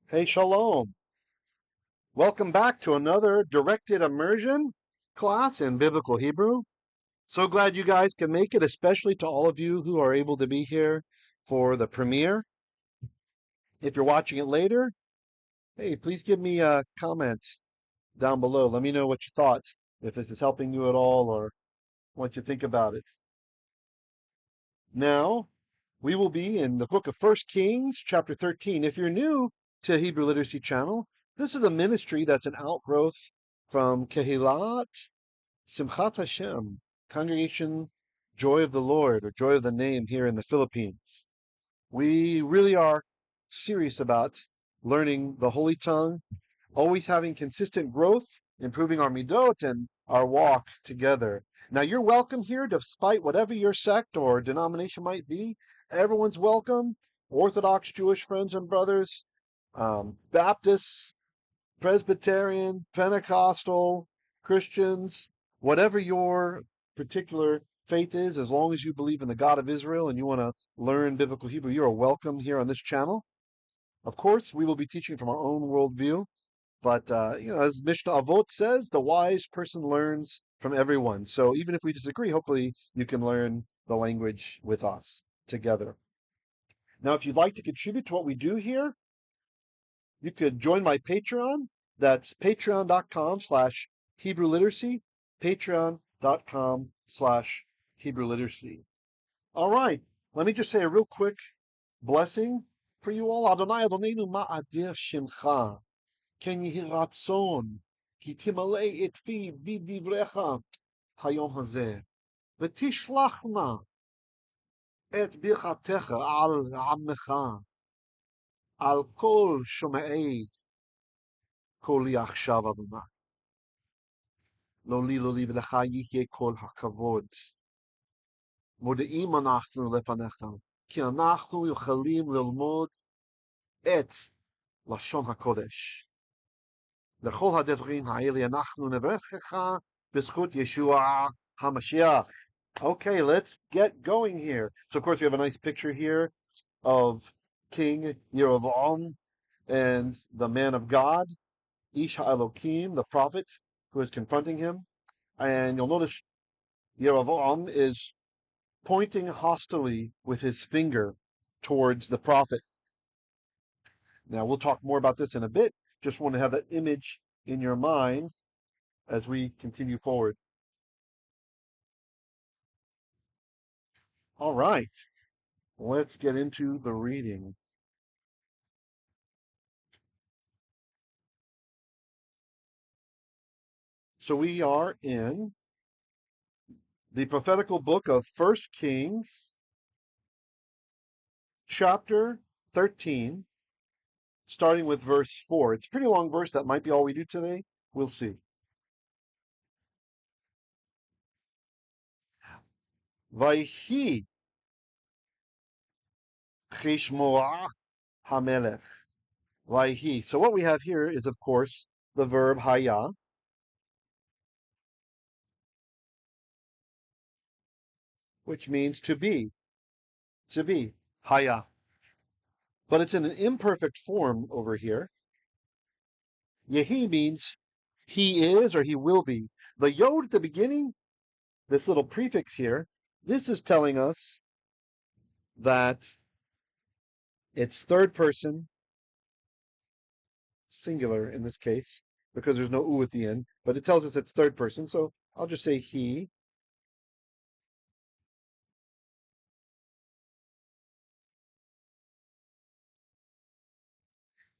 Hey, shalom. Welcome back to another directed immersion class in Biblical Hebrew. So glad you guys can make it, especially to all of you who are able to be here for the premiere. If you're watching it later, hey, please give me a comment down below. Let me know what you thought, if this is helping you at all or what you think about it. Now, we will be in the book of 1 Kings, chapter 13. If you're new to Hebrew Literacy Channel, this is a ministry that's an outgrowth from Kehilat Simchat Hashem, Congregation Joy of the Lord, or Joy of the Name here in the Philippines. We really are serious about learning the Holy Tongue, always having consistent growth, improving our midot and our walk together. Now, you're welcome here despite whatever your sect or denomination might be. Everyone's welcome. Orthodox Jewish friends and brothers, Baptists, Presbyterian, Pentecostal, Christians, whatever your particular faith is, as long as you believe in the God of Israel and you want to learn biblical Hebrew, you are welcome here on this channel. Of course, we will be teaching from our own worldview, but as Mishnah Avot says, the wise person learns from everyone. So even if we disagree, hopefully you can learn the language with us together. Now, if you'd like to contribute to what we do here, you could join my Patreon. That's patreon.com/Hebrew Literacy, patreon.com/Hebrew Literacy. All right, let me just say a real quick blessing for you all. Adonai Adonenu ma'adir shimcha, ken yehi ratzon, ki timalei et fi b'divrecha hayom hazeh, v'tishlach na et birchatecha al ammecha, al kol shomei קולי עכשיו אדוני. לא לי ולך יהיה כל הכבוד. מודעים אנחנו לפניך, כי אנחנו יכולים ללמוד את לשון הקודש. לכל הדברים האלה אנחנו נברכך בזכות ישוע המשיח. Okay, let's get going here. So of course we have a nice picture here of King Yaravam and the man of God, Ish HaElokim, the prophet, who is confronting him. And you'll notice Yaravam is pointing hostilely with his finger towards the prophet. Now, we'll talk more about this in a bit. Just want to have that image in your mind as we continue forward. All right, let's get into the reading. So we are in the prophetical book of 1 Kings, chapter 13, starting with verse 4. It's a pretty long verse. That might be all we do today. We'll see. ויהי khishmo'a hamelech. Vayhi. So what we have here is, of course, the verb haya, which means to be, haya. But it's in an imperfect form over here. Yehi means he is or he will be. The yod at the beginning, this little prefix here, this is telling us that it's third person, singular in this case, because there's no u at the end, but it tells us it's third person, so I'll just say he.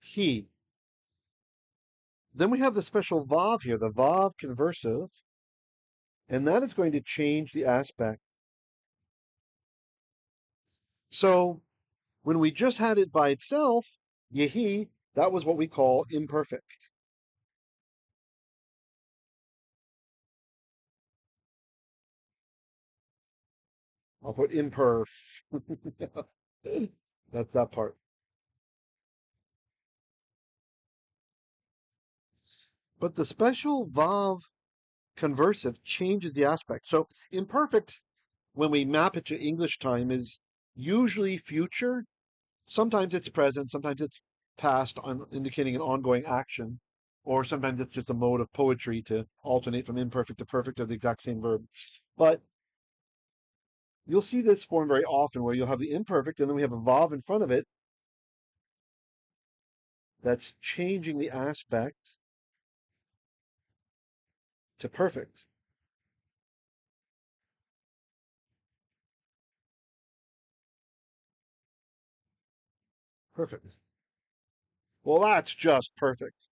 He. Then we have the special vav here, the vav conversive, and that is going to change the aspect. So when we just had it by itself, yehi, that was what we call imperfect. I'll put imperf. That's that part. But the special vav conversive changes the aspect. So imperfect, when we map it to English time, is usually future. Sometimes it's present, sometimes it's past indicating an ongoing action, or sometimes it's just a mode of poetry to alternate from imperfect to perfect of the exact same verb. But you'll see this form very often where you'll have the imperfect and then we have a vav in front of it that's changing the aspect to perfect. Perfect. Well, that's just perfect.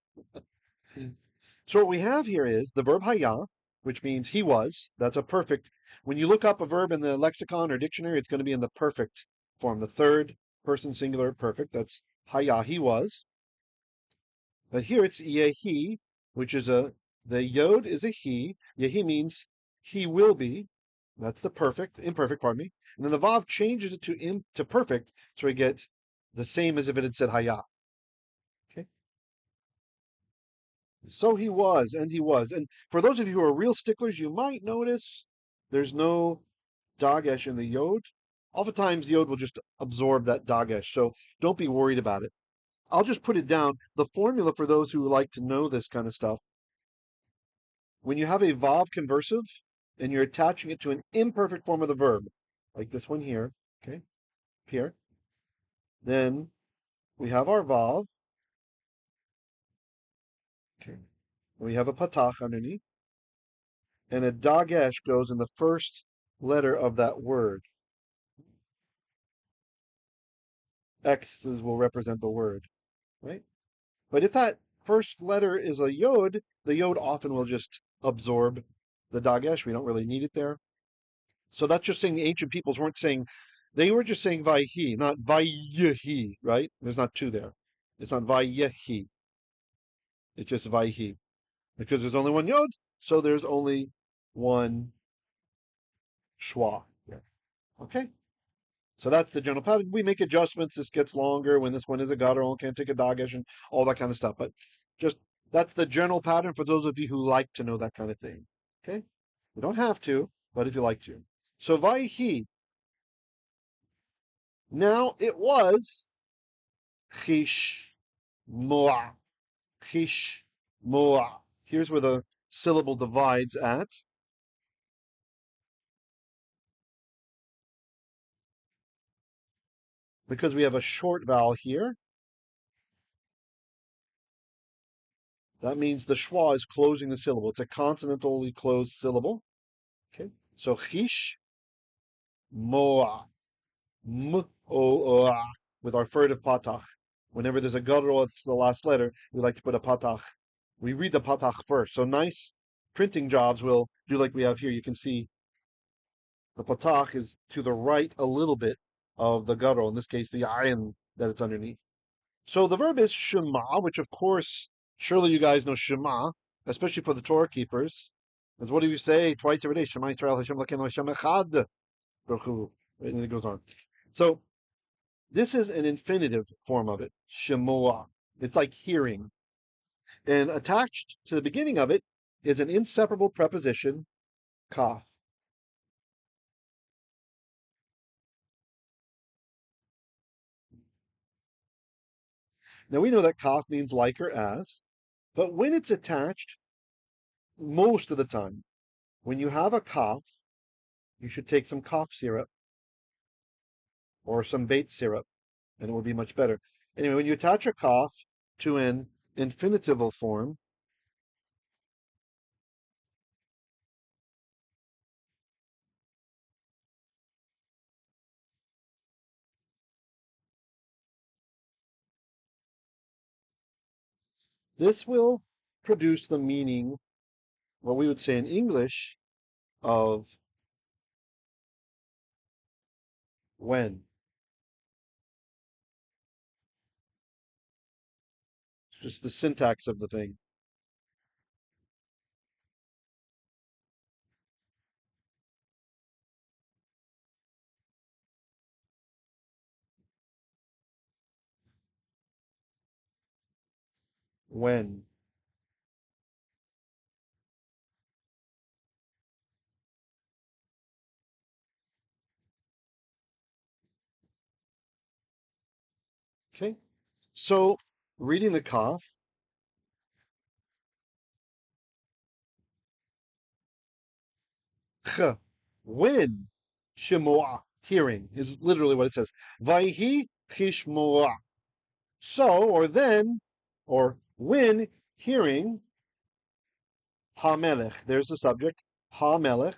So what we have here is the verb haya, which means he was. That's a perfect. When you look up a verb in the lexicon or dictionary, it's going to be in the perfect form, the third person singular perfect. That's haya, he was. But here it's yehi, which is the yod is a he. Yehi means he will be. That's the imperfect, pardon me. And then the vav changes it to perfect, so we get the same as if it had said haya. Okay. So he was, and he was. And for those of you who are real sticklers, you might notice there's no dagesh in the yod. Oftentimes, the yod will just absorb that dagesh, so don't be worried about it. I'll just put it down. The formula for those who like to know this kind of stuff, when you have a vav conversive and you're attaching it to an imperfect form of the verb, like this one here, okay, here, then we have our vav, okay, we have a patach underneath, and a dagesh goes in the first letter of that word. X's will represent the word, right? But if that first letter is a yod, the yod often will just absorb the dagesh. We don't really need it there. So that's just saying the ancient peoples weren't saying, they were just saying vayhi, not vayhi, right? There's not two there. It's not vayhi. It's just vayhi. Because there's only one yod, so there's only one schwa. Yeah. Okay? So that's the general pattern. We make adjustments. This gets longer when this one is a guttural, can't take a dagesh and all that kind of stuff. But just that's the general pattern for those of you who like to know that kind of thing. Okay? You don't have to, but if you like to. So vayhi. Now it was khishmo'a. Khishmo'a. Here's where the syllable divides at. Because we have a short vowel here, that means the schwa is closing the syllable. It's a consonantally closed syllable. Okay, so chish moa m-o-a with our furtive patach. Whenever there's a guttural, it's the last letter, we like to put a patach. We read the patach first. So nice printing jobs will do like we have here. You can see the patach is to the right a little bit of the guttural, in this case, the ayin that it's underneath. So the verb is shema, which of course, surely you guys know shema, especially for the Torah keepers. Because what do we say twice every day? Shema Yisrael Hashem Lakeinu Hashem Echad. And it goes on. So this is an infinitive form of it, shemoa. It's like hearing. And attached to the beginning of it is an inseparable preposition, kaf. Now we know that kaf means like or as, but when it's attached, most of the time, when you have a kaf, you should take some cough syrup or some bait syrup, and it will be much better. Anyway, when you attach a kaf to an infinitival form, this will produce the meaning, what we would say in English, of when. Just the syntax of the thing. When. Okay? So reading the kaf, ch, when, shemua, hearing, is literally what it says. Viehי khishmo'a. So, or then, or when hearing, hamelech. There's the subject, hamelech.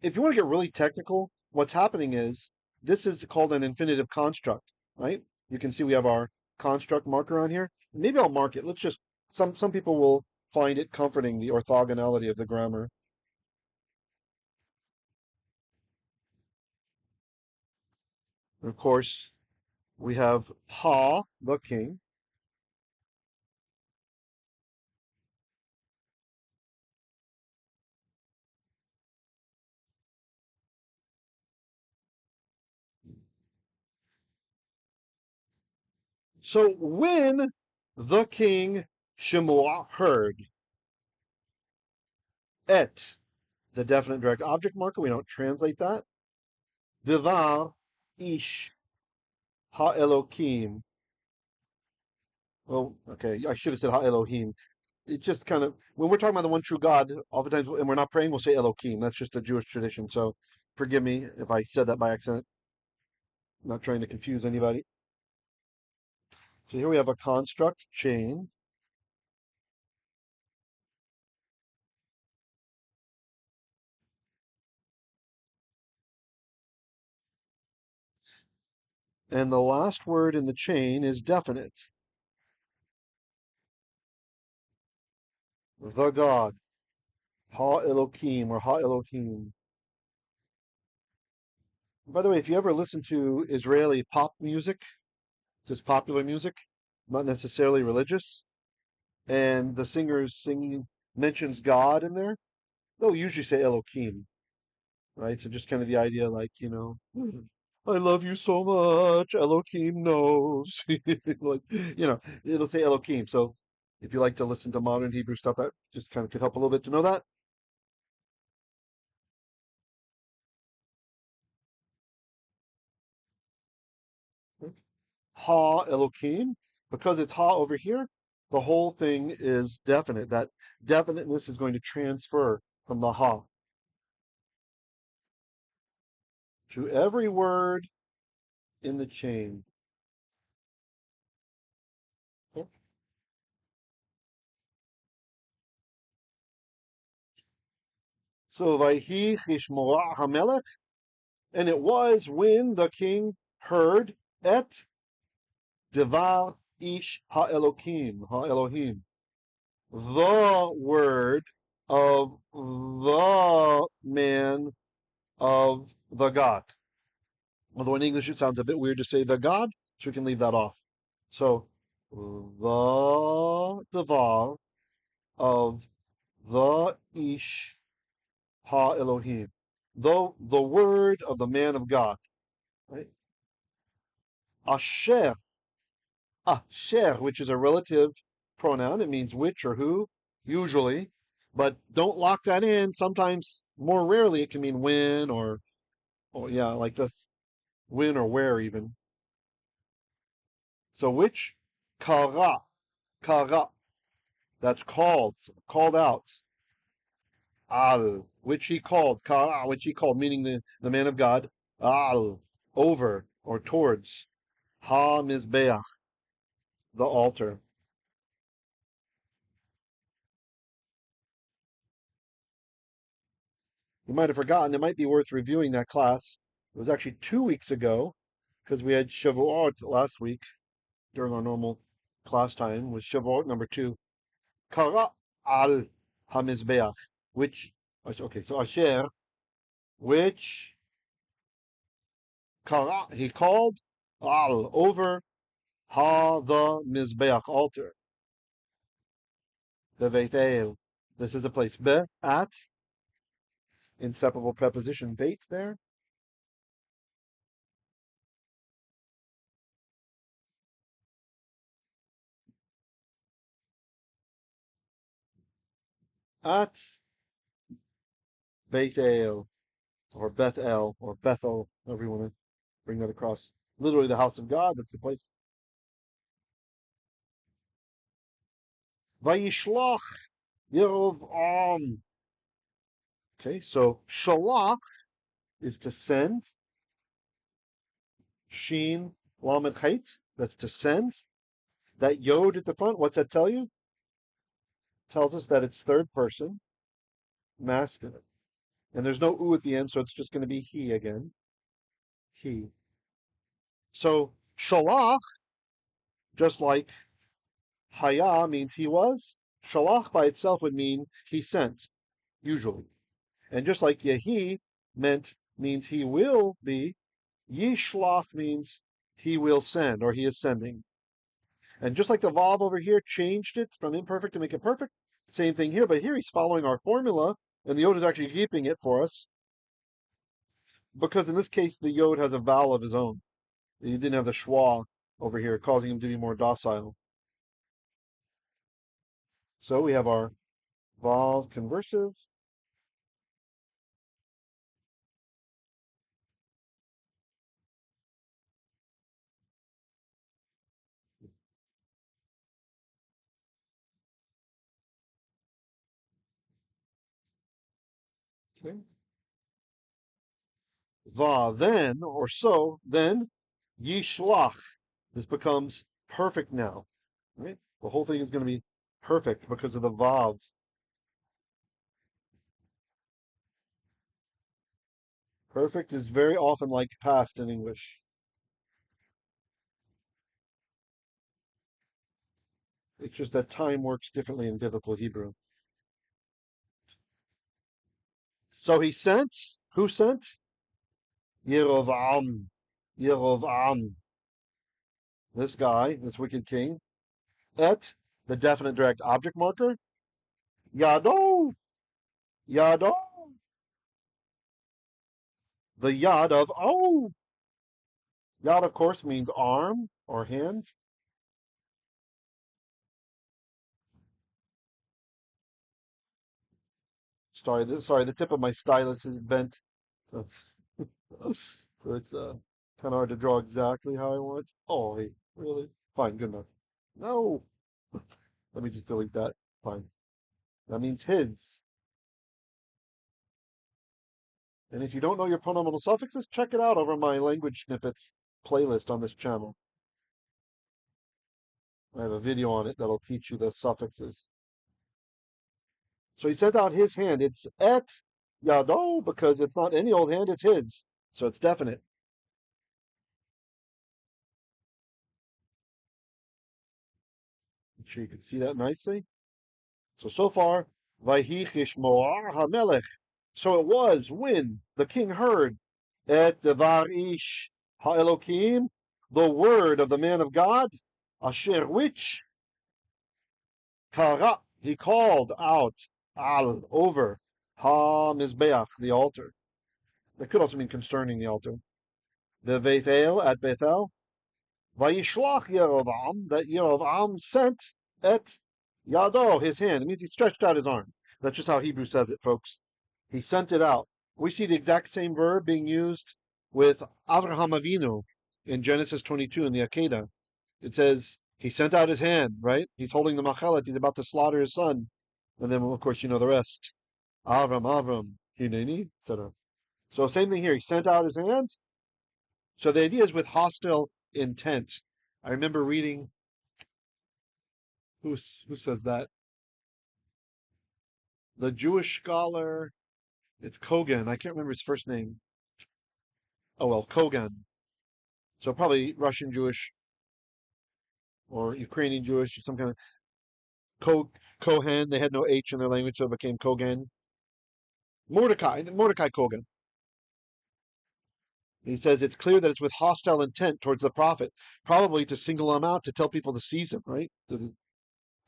If you want to get really technical, what's happening is this is called an infinitive construct, right? You can see we have our construct marker on here. Maybe I'll mark it. Let's just, some people will find it comforting, the orthogonality of the grammar. Of course, we have Ha, the king. So when the king Shemua heard et, the definite direct object marker, we don't translate that. Devar ish ha Elokim. Well, okay, I should have said ha Elohim. It's just kind of, when we're talking about the one true God, oftentimes, and we're not praying, we'll say Elokim. That's just a Jewish tradition. So forgive me if I said that by accident. I'm not trying to confuse anybody. So here we have a construct chain. And the last word in the chain is definite. The God. Ha Elokim or Ha Elohim. By the way, if you ever listen to Israeli pop music, just popular music, not necessarily religious, and the singer's singing mentions God in there, they'll usually say Elokim, right? So just kind of the idea, like, I love you so much, Elokim knows. Like, it'll say Elokim. So if you like to listen to modern Hebrew stuff, that just kind of could help a little bit to know that. Ha Elokim, because it's ha over here, the whole thing is definite. That definiteness is going to transfer from the ha to every word in the chain. So Vayhi khishmo'a hamelech, and it was when the king heard et devar ish ha Elohim, the word of the man of the God. Although in English it sounds a bit weird to say the God, so we can leave that off. So the devar of the ish ha Elohim, though the word of the man of God, right? Asher, asher, which is a relative pronoun. It means which or who, usually, but don't lock that in. Sometimes, more rarely, it can mean when or yeah, like this, when or where even. So which? Kara, kara. That's called out. Al, which he called. Kara, which he called, meaning the man of God. Al, over or towards. Hamizbei'ach, the altar. You might have forgotten. It might be worth reviewing that class. It was actually 2 weeks ago because we had Shavuot last week during our normal class time. Was Shavuot number 2. Kara al hamizbeach, which okay, so Asher, which kara he called al over ha the mizbeach altar, the Bethel. This is a place. Be at inseparable preposition beit there. At Bethel or Bethel or Bethel, however you want to bring that across. Literally the house of God. That's the place. Vayishlach Yaravam. Okay, so shalach is to send. Sheen lamed chait, that's to send. That yod at the front, what's that tell you? Tells us that it's third person, masculine. And there's no u at the end, so it's just going to be he again. He. So shalach, just like haya means he was, shalach by itself would mean he sent, usually. And just like yehi means he will be, yishlach means he will send or he is sending. And just like the vav over here changed it from imperfect to make it perfect, same thing here, but here he's following our formula, and the yod is actually keeping it for us, because in this case the yod has a vowel of his own. He didn't have the schwa over here, causing him to be more docile. So we have our vav conversive. Okay. Va, then, or so, then, yishlach. This becomes perfect now. Right? The whole thing is going to be perfect because of the vav. Perfect is very often like past in English. It's just that time works differently in biblical Hebrew. So he sent. Who sent? Yaravam. Yaravam. This guy, this wicked king. Et, the definite direct object marker. Yado. Yado. The yad of oh. Yad, of course, means arm or hand. Sorry, the tip of my stylus is bent. So it's so it's kind of hard to draw exactly how I want. Oh, hey, really? Fine, good enough. No. Let me just delete that. Fine. That means his. And if you don't know your pronominal suffixes, check it out over my language snippets playlist on this channel. I have a video on it that'll teach you the suffixes. So he sent out his hand. It's et yado because it's not any old hand, it's his. So it's definite. Make sure you can see that nicely. So far, Viheyi khishmo'a hamelech. So it was when the king heard et devar ish ha'elokim, the word of the man of God, asher which kara, he called out al, over, hamizbei'ach, the altar. That could also mean concerning the altar. The Bethel at Bethel, vayishlach Yaravam, that Yaravam sent et yado, his hand. It means he stretched out his arm. That's just how Hebrew says it, folks. He sent it out. We see the exact same verb being used with Avraham Avinu in Genesis 22 in the Akedah. It says he sent out his hand, right? He's holding the machalet. He's about to slaughter his son. And then, of course, you know the rest. Avram, Hineni, etc. So same thing here. He sent out his hand. So the idea is with hostile intent. I remember reading, who says that? The Jewish scholar, it's Kogan. I can't remember his first name. Oh well, Kogan. So probably Russian Jewish or Ukrainian Jewish or some kind of Kohen. They had no H in their language, so it became Kogan. Mordecai Kogan. He says it's clear that it's with hostile intent towards the prophet, probably to single him out, to tell people to seize him, right? To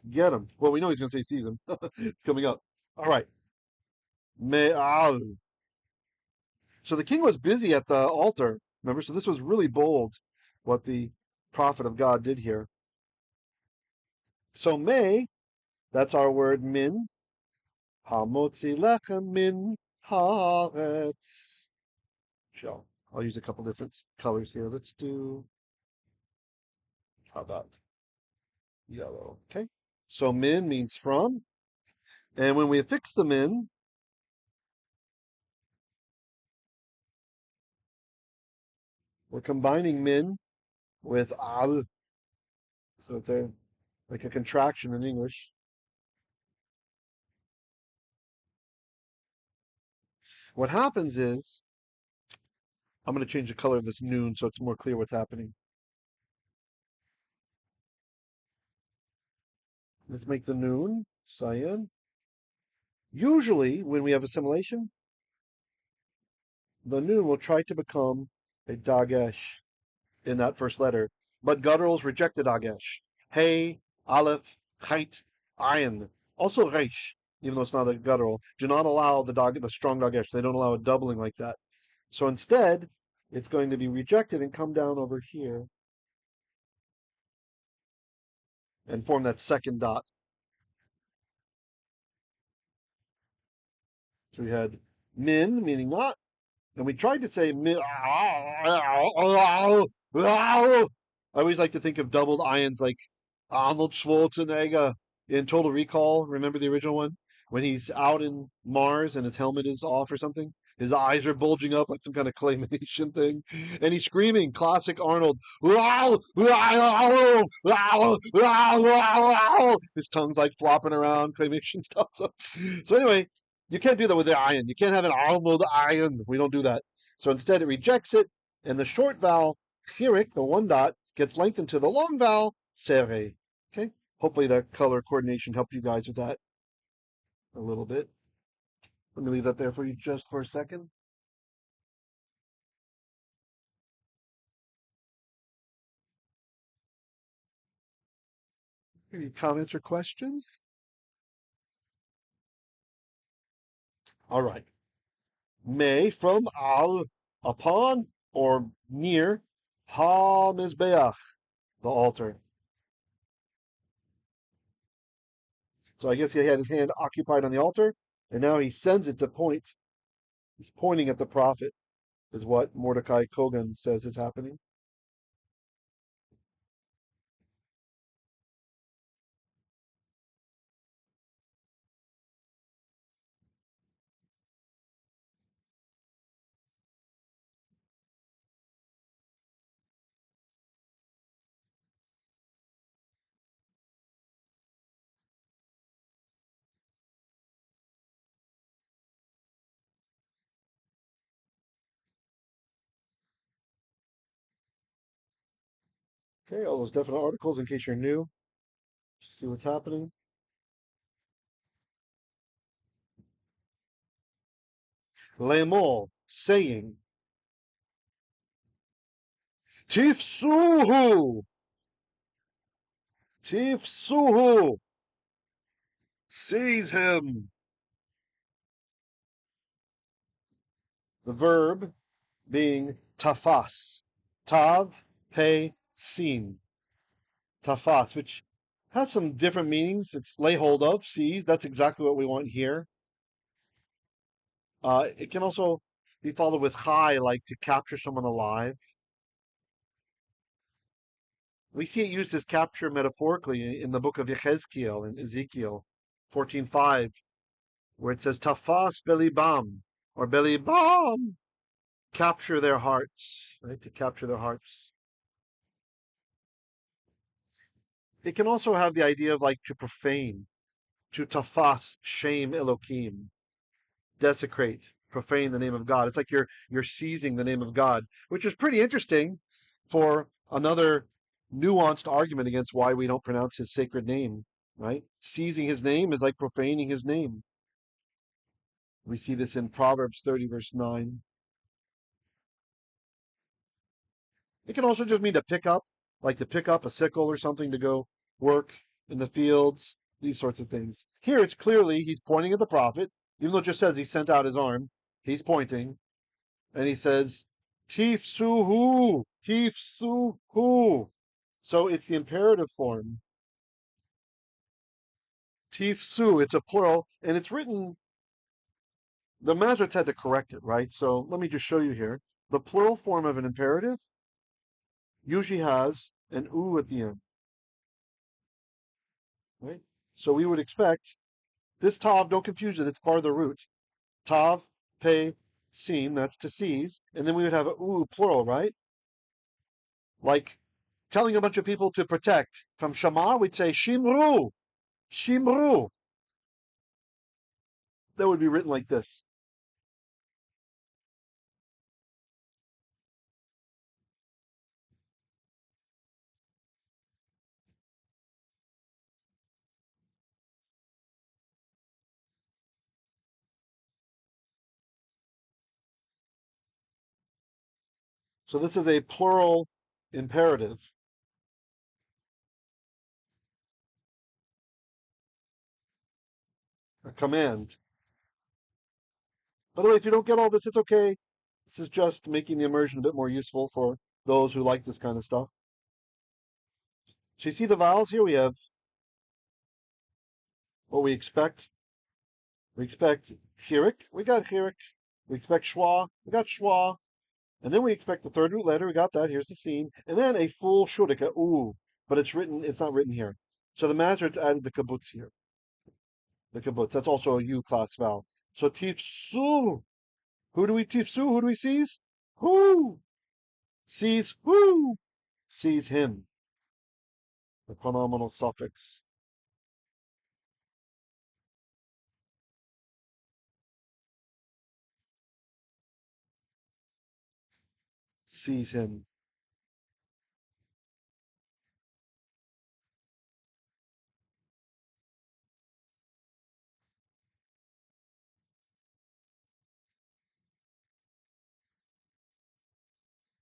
get him. Well, we know he's going to say seize him. It's coming up. All right. Mei'al. So the king was busy at the altar, remember? So this was really bold what the prophet of God did here. So that's our word min. Hamotzi lechem min haaretz. I'll use a couple different colors here. Let's do, how about yellow? Okay. So min means from. And when we affix the min, we're combining min with al. So it's like a contraction in English. What happens is, I'm going to change the color of this noon so it's more clear what's happening. Let's make the noon cyan. Usually, when we have assimilation, the noon will try to become a dagesh in that first letter. But gutturals reject the dagesh. Hey, aleph, chait, ayin. Also reish, even though it's not a guttural, do not allow the strong dagesh. They don't allow a doubling like that. So instead, it's going to be rejected and come down over here and form that second dot. So we had min, meaning not, and we tried to say min. I always like to think of doubled ions like Arnold Schwarzenegger in Total Recall. Remember the original one? When he's out in Mars and his helmet is off or something? His eyes are bulging up like some kind of claymation thing. And he's screaming, classic Arnold. His tongue's like flopping around, claymation stuff. So anyway, you can't do that with the ion. You can't have an Arnold ion. We don't do that. So instead it rejects it, and the short vowel, chirik, the one dot, gets lengthened to the long vowel, sere. Okay? Hopefully that color coordination helped you guys with that a little bit. Let me leave that there for you just for a second. Any comments or questions? All right. May from al, upon or near, hamizbei'ach, the altar. So I guess he had his hand occupied on the altar, and now he sends it to point. He's pointing at the prophet, is what Mordecai Kogan says is happening. Okay, all those definite articles in case you're new. See what's happening. Leimor, saying. Tifsuhu, tifsuhu, seize him. The verb being tafas, tav, pei, sin. Tafas, which has some different meanings. It's lay hold of, seize. That's exactly what we want here. It can also be followed with chai, like to capture someone alive. We see it used as capture metaphorically in the book of Yechezkiel and Ezekiel 14:5, where it says tafas belibam or belibam, capture their hearts, right? To capture their hearts. It can also have the idea of like to profane, to tafas, shame Elohim, desecrate, profane the name of God. It's like you're seizing the name of God, which is pretty interesting for another nuanced argument against why we don't pronounce his sacred name, right? Seizing his name is like profaning his name. We see this in Proverbs 30, verse 9. It can also just mean to pick up, like to pick up a sickle or something to go work in the fields, these sorts of things. Here it's clearly he's pointing at the prophet, even though it just says he sent out his arm, he's pointing, and he says, tifsuhu, tifsuhu. So it's the imperative form. Tifsu, it's a plural, and it's written, the Masoretes had to correct it, right? So let me just show you here. The plural form of an imperative usually has an u at the end, right? So we would expect this tav, don't confuse it, it's part of the root. Tav, pei, sin, that's to seize. And then we would have a u, plural, right? Like telling a bunch of people to protect. From Shema, we'd say shimru, shimru. That would be written like this. So this is a plural imperative, a command. By the way, if you don't get all this, it's okay. This is just making the immersion a bit more useful for those who like this kind of stuff. So you see the vowels here? We have what we expect. We expect chirik. We got chirik. We expect schwa. We got schwa. And then we expect the third root letter. We got that. Here's the scene. And then a full shurik, a u. But it's not written here. So the Masoret's added the kibbutz here. The kibbutz. That's also a U class vowel. So tifsuhu. Who do we tifsuhu? Who do we seize? Who? Sees who? Sees him. The pronominal suffix. Sees him.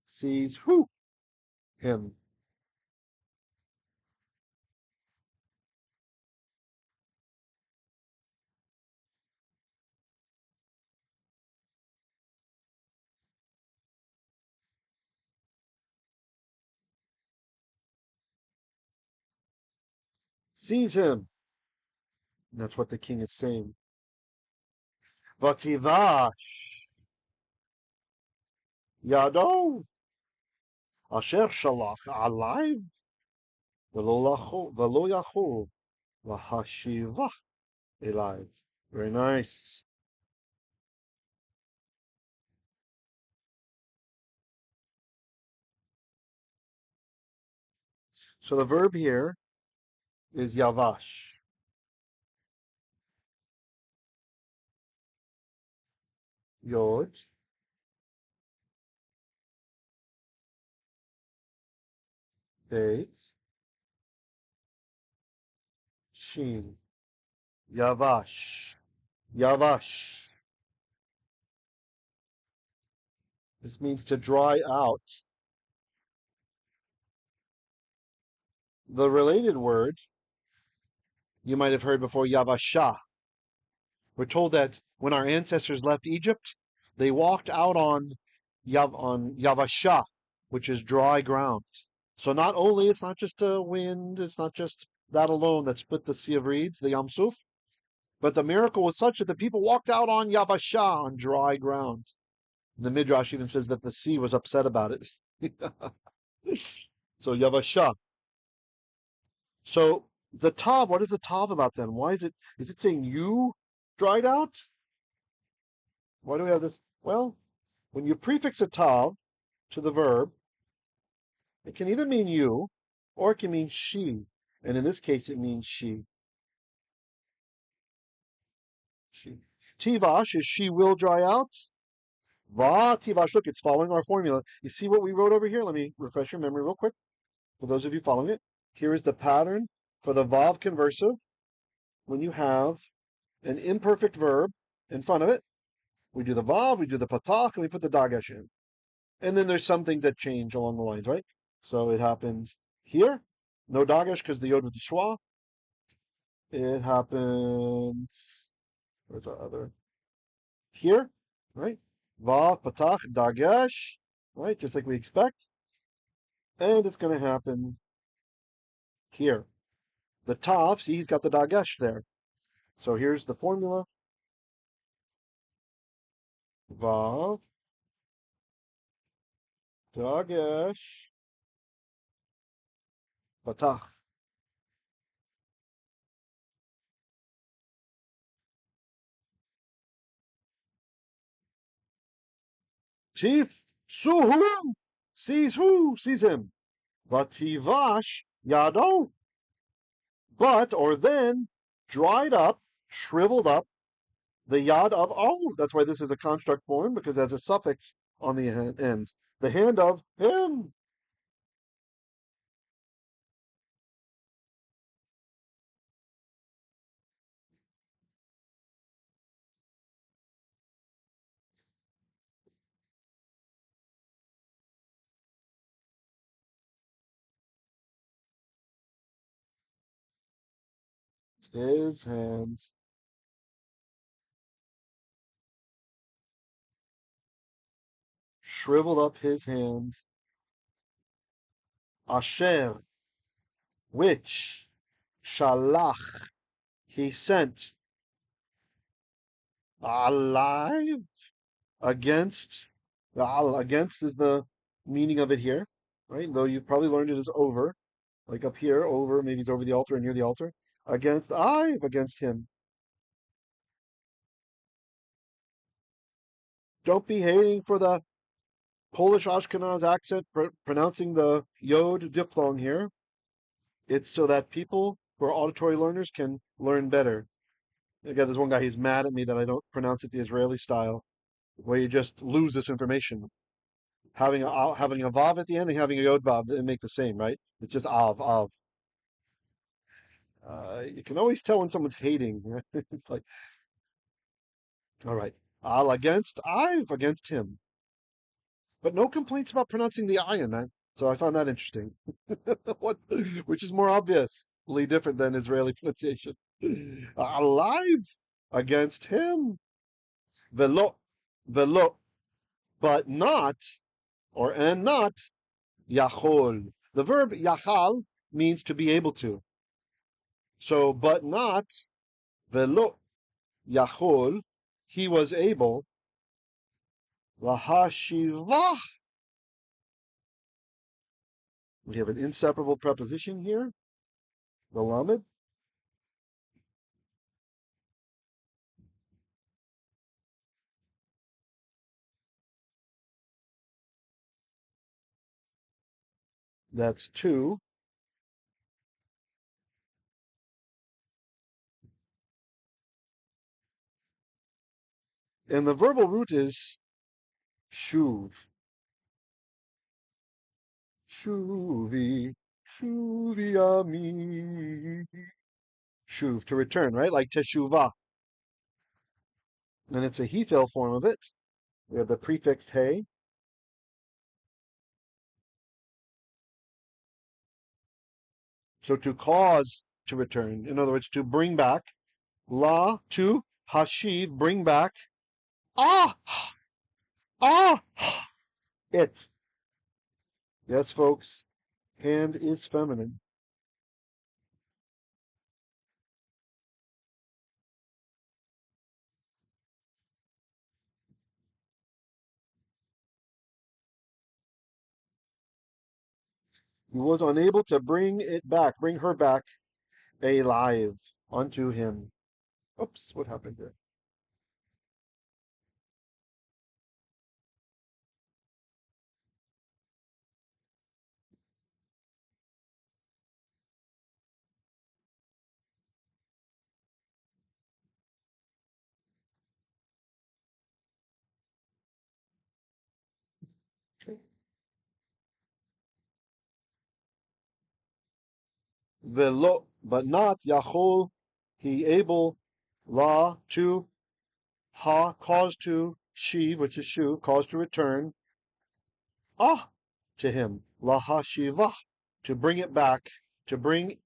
Sees who? Him. Sees him. And that's what the king is saying. Vativash. Yado. Asher shalach alaiv. Velo yachol. Lahashivah. Alaiv. Very nice. So the verb here is yavash. Yod. Beit. Shin. Yavash. Yavash. This means to dry out. The related word you might have heard before, yavasha. We're told that when our ancestors left Egypt, they walked out on yavasha, which is dry ground. So not only it's not just a wind, it's not just that alone that split the Sea of Reeds, the Yam Suf, but the miracle was such that the people walked out on yavasha, on dry ground. And the Midrash even says that the sea was upset about it. So yavasha. So the tav, what is the tav about then? Why is it saying you dried out? Why do we have this? Well, when you prefix a tav to the verb, it can either mean you or it can mean she. And in this case, it means she. She. Tivash is she will dry out. Vativash, look, it's following our formula. You see what we wrote over here? Let me refresh your memory real quick. For those of you following it, here is the pattern for the vav conversive when you have an imperfect verb in front of it. We do the vav, we do the patach, and we put the dagesh in. And then there's some things that change along the lines, right? So it happens here, no dagesh because the yod with the schwa. It happens, where's our other? Here, right? Vav, patach, dagesh, right? Just like we expect. And it's going to happen here. The tav, see, he's got the dagesh there. So here's the formula. Vav, dagesh, patach. tifsuhu, sees who? Sees him. Vativash, yado, but, or then, dried up, shriveled up, the yad of, oh, that's why this is a construct form, because it has a suffix on the end. The hand of him. His hand. Shriveled up his hand. Asher, which, shalach, he sent, alaiv, against. Against is the meaning of it here, right? Though you've probably learned it as over, like up here, over, maybe it's over the altar and near the altar. Against, against him. Don't be hating for the Polish Ashkenaz accent pronouncing the yod diphthong here. It's so that people who are auditory learners can learn better. Again, there's one guy, he's mad at me that I don't pronounce it the Israeli style, where you just lose this information. Having a vav at the end and having a yod vav, they make the same, right? It's just av. You can always tell when someone's hating. It's like, all right, al against, I've against him. But no complaints about pronouncing the I in that. So I found that interesting. What, which is more obviously different than Israeli pronunciation. Alive against him. Velo, velo, but not, or and not, yachol. The verb yachal means to be able to. So, but not, velo, yachol, he was able, lahashivah. We have an inseparable preposition here, the lamed. That's two. And the verbal root is shuv. Shuvi. Shuvi ami. Shuv, to return, right? Like teshuvah. And it's a hifil form of it. We have the prefix hey. So to cause to return. In other words, to bring back. La, to hashiv, bring back. Ah! Ah! It. Yes, folks. Hand is feminine. He was unable to bring it back, bring her back alive unto him. Oops, what happened here? Velo, but not Yachol, he able, la, to, ha, cause to, she, which is shuv, cause to return, to him, lahashivah, to bring it back, to bring,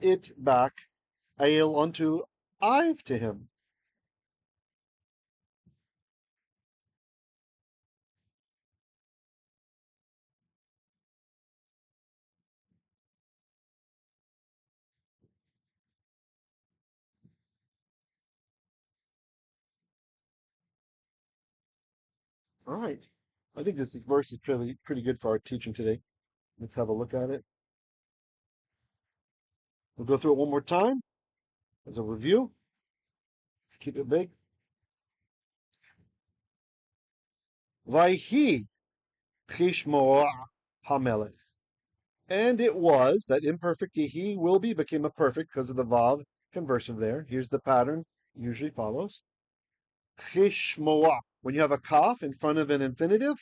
it back, ail unto, I've to him. All right. I think this verse is pretty good for our teaching today. Let's have a look at it. We'll go through it one more time as a review. Let's keep it big. Viehhi khishmo'a hamelech. And it was that imperfect he will be became a perfect because of the vav conversive there. Here's the pattern usually follows. Khishmo'a. When you have a kaf in front of an infinitive,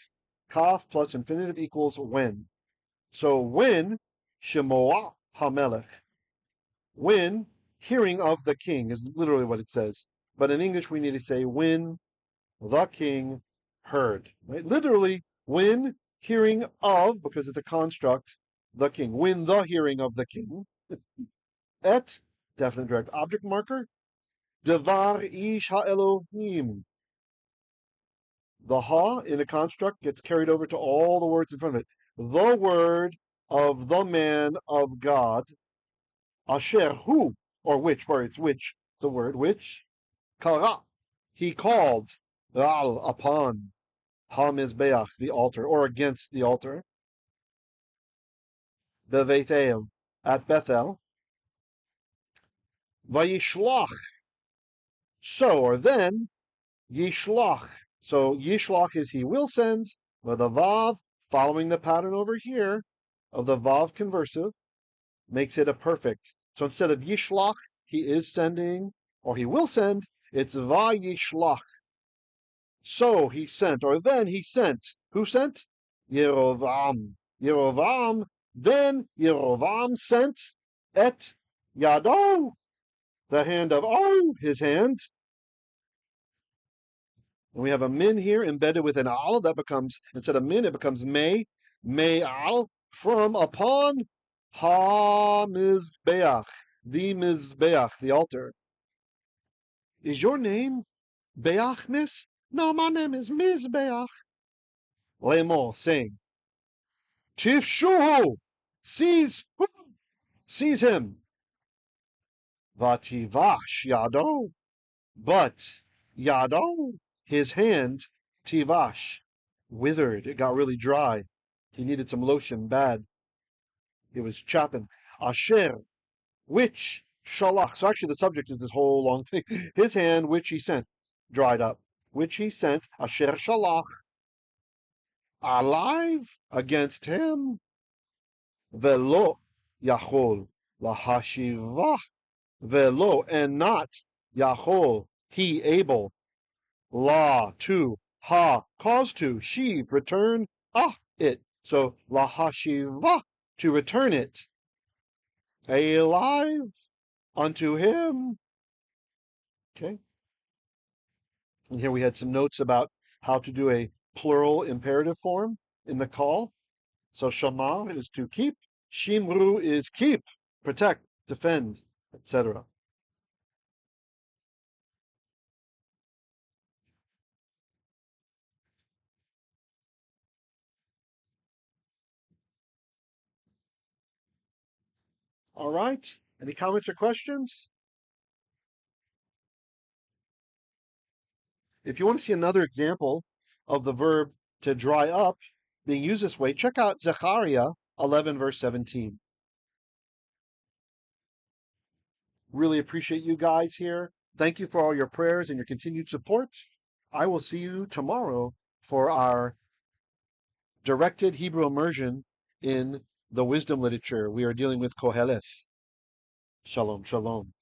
kaf plus infinitive equals when. So when shemo'a hamelech. When hearing of the king is literally what it says. But in English we need to say when the king heard. Right? Literally, when hearing of, because it's a construct, the king. When the hearing of the king. Et, definite direct object marker. Devar ish ha'elohim. The ha in the construct gets carried over to all the words in front of it. The word of the man of God. Asher hu, or which, where it's which, the word which. Kara, he called. Al, upon. Hamizbei'ach, the altar, or against the altar. Bebeit, at Bethel. Vayishlach, so or then. Yishlach, so yishlach is he will send, with a vav, following the pattern over here of the vav conversive, makes it a perfect. So instead of yishlach, he is sending, or he will send, it's vayishlach. So he sent, or then he sent. Who sent? Yaravam. Yaravam. Then Yaravam sent et yado, the hand of his hand. And we have a min here embedded with an al that becomes, instead of min, it becomes mei'al, from upon hamizbei'ach, the mizbeach, the altar. Is your name Be'ach, miss? No, my name is Mizbeach. Leimor, saying, Tifsuhu, seize him. Vativash, yado, but yado, his hand, tivash, withered. It got really dry. He needed some lotion bad. It was chapping. Asher, which shalach. So actually, the subject is this whole long thing. His hand, which he sent, dried up. Which he sent, asher shalach, alaiv, against him. Velo yachol lahashivah. Velo, and not yachol, he able. La, to, ha, cause to, sheave, return, it. So lahashivah, to return it. Alaiv, unto him. Okay. And here we had some notes about how to do a plural imperative form in the call. So shamar is to keep, shimru is keep, protect, defend, etc. All right. Any comments or questions? If you want to see another example of the verb to dry up being used this way, check out Zechariah 11, verse 17. Really appreciate you guys here. Thank you for all your prayers and your continued support. I will see you tomorrow for our directed Hebrew immersion in the wisdom literature. We are dealing with Koheleth. Shalom, shalom.